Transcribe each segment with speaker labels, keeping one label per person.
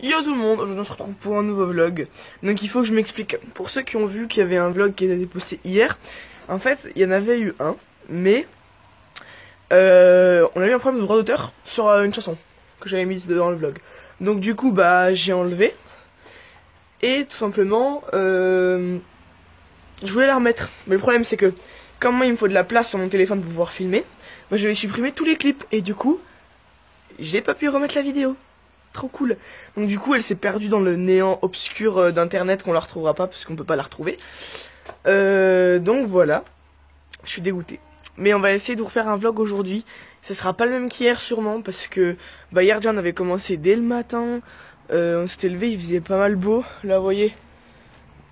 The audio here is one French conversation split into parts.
Speaker 1: Yo tout le monde, aujourd'hui on se retrouve pour un nouveau vlog. Donc il faut que je m'explique. Pour ceux qui ont vu qu'il y avait un vlog qui a été posté hier, en fait il y en avait eu un, mais on a eu un problème de droit d'auteur sur une chanson que j'avais mise dans le vlog. Donc du coup bah j'ai enlevé et tout simplement je voulais la remettre. Mais le problème c'est que comme moi il me faut de la place sur mon téléphone pour pouvoir filmer, moi je vais supprimer tous les clips et du coup j'ai pas pu remettre la vidéo. Trop cool. Donc du coup elle s'est perdue dans le néant obscur d'internet qu'on la retrouvera pas parce qu'on peut pas la retrouver. Donc voilà. Je suis dégoûté. Mais on va essayer de vous refaire un vlog aujourd'hui. Ce sera pas le même qu'hier sûrement parce que bah hier déjà on avait commencé dès le matin. On s'était levé, il faisait pas mal beau. Là vous voyez,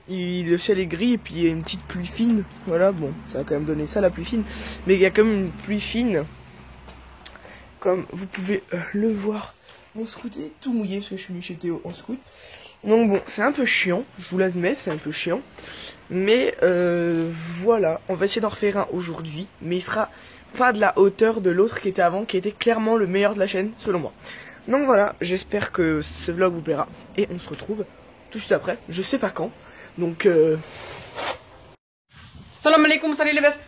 Speaker 1: le ciel est gris et puis il y a une petite pluie fine. Voilà, bon ça va quand même donner ça la pluie fine. Mais il y a quand même une pluie fine. Comme vous pouvez le voir. Mon scoot est tout mouillé parce que je suis venu chez Théo en scoot. Donc bon, c'est un peu chiant, je vous l'admets, c'est un peu chiant. Mais voilà, on va essayer d'en refaire un aujourd'hui. Mais il sera pas de la hauteur de l'autre qui était avant, qui était clairement le meilleur de la chaîne, selon moi. Donc voilà, j'espère que ce vlog vous plaira. Et on se retrouve tout de suite après, je sais pas quand. Donc
Speaker 2: Salam alaikum, salut les bêtes.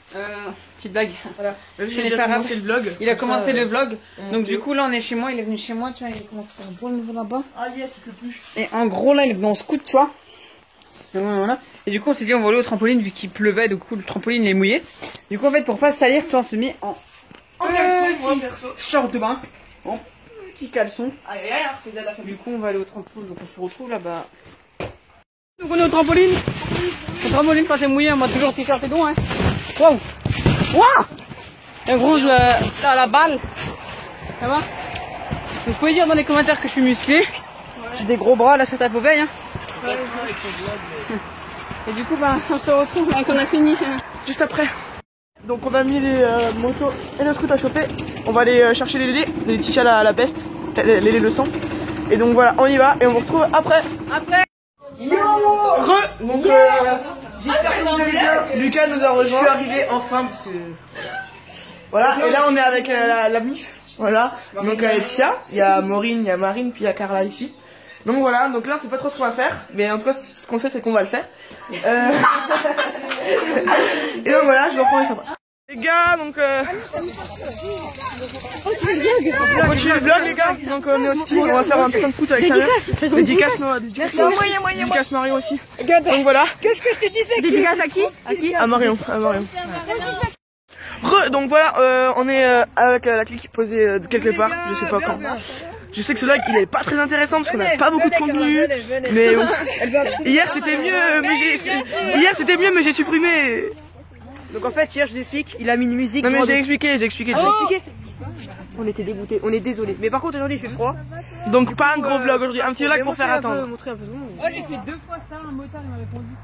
Speaker 2: Petite blague.
Speaker 1: voilà, même si
Speaker 2: Chez
Speaker 1: j'ai
Speaker 2: les
Speaker 1: déjà
Speaker 2: parents,
Speaker 1: commencé le vlog.
Speaker 2: Il a commencé le vlog. Donc
Speaker 1: Théo.
Speaker 2: du coup là on est chez moi, il est venu chez moi, tu vois, il commence à faire beau le niveau là-bas.
Speaker 1: Ah yes, il pleut plus.
Speaker 2: Et en gros là il est venu en scoot, tu vois. Et voilà. Et du coup on s'est dit on va aller au trampoline vu qu'il pleuvait, du coup le trampoline il est mouillé. Du coup en fait pour pas salir, tu vois, on se met en
Speaker 1: Caleçon, moi
Speaker 2: petit
Speaker 1: perso.
Speaker 2: short de bain, en petit caleçon.
Speaker 1: Aïe aïe, alors fais la famille.
Speaker 2: Du coup on va aller au trampoline, donc on se retrouve là-bas. Donc on est au trampoline. Au trampoline quand c'est mouillé, on va toujours t-shirt et dos, hein. Waouh. Waouh. Un gros à la balle. Ça va? Donc vous pouvez dire dans les commentaires que je suis musclé. J'ai des gros bras là sur ta poubelle, hein. Et du coup bah on se retrouve quand on a fini.
Speaker 1: Juste après. Donc on a mis les motos et le scoot à choper. On va aller chercher les Laetitia la best, les le sang. Et donc voilà, on y va et on se retrouve après.
Speaker 2: Après.
Speaker 1: Yo donc j'espère que vous allez bien. Lucas nous a rejoint. Je suis arrivé enfin parce que voilà. Et là on est avec la MIF. Voilà. Donc Laetitia, il y a Maureen, il y a Marine, puis il y a Carla ici. Donc voilà, donc là on sait pas trop ce qu'on va faire, mais en tout cas ce qu'on sait c'est qu'on va le faire. Et donc voilà, je vais reprendre les après. Les gars, donc on continue le vlog les gars, donc on est au ski, on va faire un putain de foot avec sa mère. Dédicace, non, dédicace Marion aussi. Donc voilà.
Speaker 2: Qu'est-ce que je te disais? Dédicace à qui?
Speaker 1: À Marion, à Marion. Donc voilà, on est avec la clique posée quelque part, je sais pas quand. Je sais que ce vlog il est pas très intéressant parce qu'on a pas beaucoup de contenu, mais bon. Hier c'était mieux, mais j'ai supprimé.
Speaker 2: Donc en fait hier je vous explique, il a mis une musique.
Speaker 1: Non mais j'ai expliqué.
Speaker 2: On était dégoûtés, on est désolé. Mais par contre aujourd'hui il fait froid.
Speaker 1: Donc pas un gros vlog aujourd'hui, un petit vlog pour faire attendre.
Speaker 2: Oh j'ai fait 2 fois ça, un motard il m'a répondu.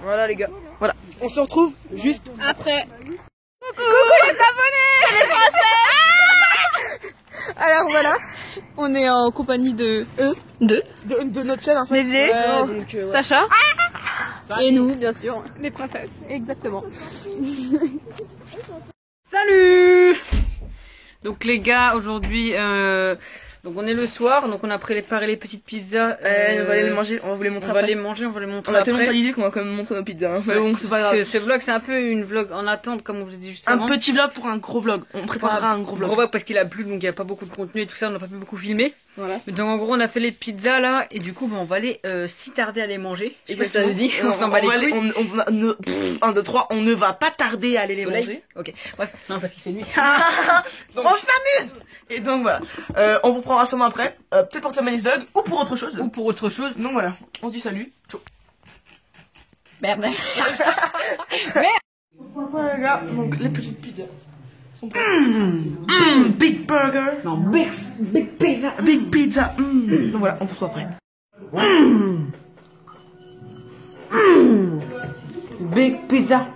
Speaker 1: Voilà les gars, voilà. On se retrouve juste
Speaker 2: Après. Coucou les abonnés, les Français. Alors voilà, on est en compagnie de
Speaker 1: de notre chaîne en fait.
Speaker 2: Léger, Sacha et nous bien sûr.
Speaker 3: Les princesses.
Speaker 2: Exactement. Salut. Donc les gars, aujourd'hui, donc on est le soir, donc on a préparé les petites pizzas.
Speaker 1: On va aller les manger, on va vous les montrer après.
Speaker 2: On va les montrer
Speaker 1: On a
Speaker 2: après.
Speaker 1: tellement pas d'idée qu'on va quand même montrer nos pizzas. Hein. Mais bon, c'est pas
Speaker 2: Parce que
Speaker 1: grave.
Speaker 2: ce vlog, c'est un peu une vlog en attente, comme on vous a dit juste
Speaker 1: Un
Speaker 2: avant.
Speaker 1: petit vlog pour un gros vlog. On préparera un gros vlog.
Speaker 2: Gros vlog parce qu'il a plu, donc il n'y a pas beaucoup de contenu et tout ça, on n'a pas pu beaucoup filmer.
Speaker 1: Voilà.
Speaker 2: Donc en gros, on a fait les pizzas là, et du coup, on va aller si tarder à les manger. Je sais pas si ça se
Speaker 1: Exactement.
Speaker 2: dit, on s'en bat les couilles.
Speaker 1: 1, 2, 3, on ne va pas tarder à aller les
Speaker 2: Soleil.
Speaker 1: manger.
Speaker 2: Ok, bref, non, parce qu'il fait nuit.
Speaker 1: Donc, on s'amuse. Et donc voilà, on vous prendra sûrement après, peut-être pour Samanis Vlog ou pour autre chose.
Speaker 2: Ou pour autre chose.
Speaker 1: Donc voilà, on se dit salut. Ciao.
Speaker 2: Merde.
Speaker 1: Voilà les gars, donc les petites pizzas sont prêtes. Big burger.
Speaker 2: Non, big pizza.
Speaker 1: Big pizza. Donc voilà, on vous retrouve après.
Speaker 2: Big pizza.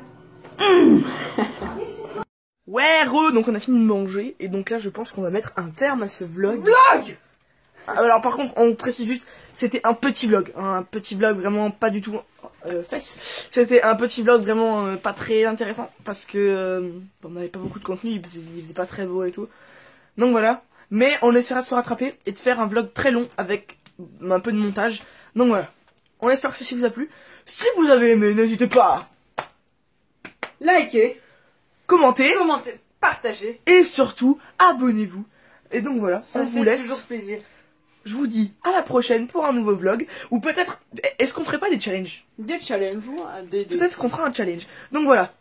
Speaker 1: Ouais, donc on a fini de manger et donc là je pense qu'on va mettre un terme à ce vlog. Alors par contre, on précise juste, c'était un petit vlog vraiment pas du tout fesses. C'était un petit vlog vraiment pas très intéressant parce que on n'avait pas beaucoup de contenu, il faisait pas très beau et tout. Donc voilà, Mais on essaiera de se rattraper et de faire un vlog très long avec un peu de montage. Donc voilà. On espère que ceci vous a plu. Si vous avez aimé, n'hésitez pas
Speaker 2: Likez,
Speaker 1: commentez,
Speaker 2: partagez.
Speaker 1: et surtout, abonnez-vous. Et donc voilà,
Speaker 2: Ça
Speaker 1: on
Speaker 2: me
Speaker 1: vous
Speaker 2: fait
Speaker 1: laisse.
Speaker 2: toujours plaisir.
Speaker 1: Je vous dis à la prochaine pour un nouveau vlog. Ou peut-être, est-ce qu'on ferait pas des challenges?
Speaker 2: Des challenges, des...
Speaker 1: Peut-être qu'on fera un challenge. Donc voilà.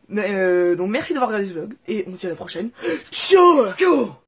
Speaker 1: Donc merci d'avoir regardé ce vlog. Et on se dit à la prochaine. Ciao!
Speaker 2: Ciao.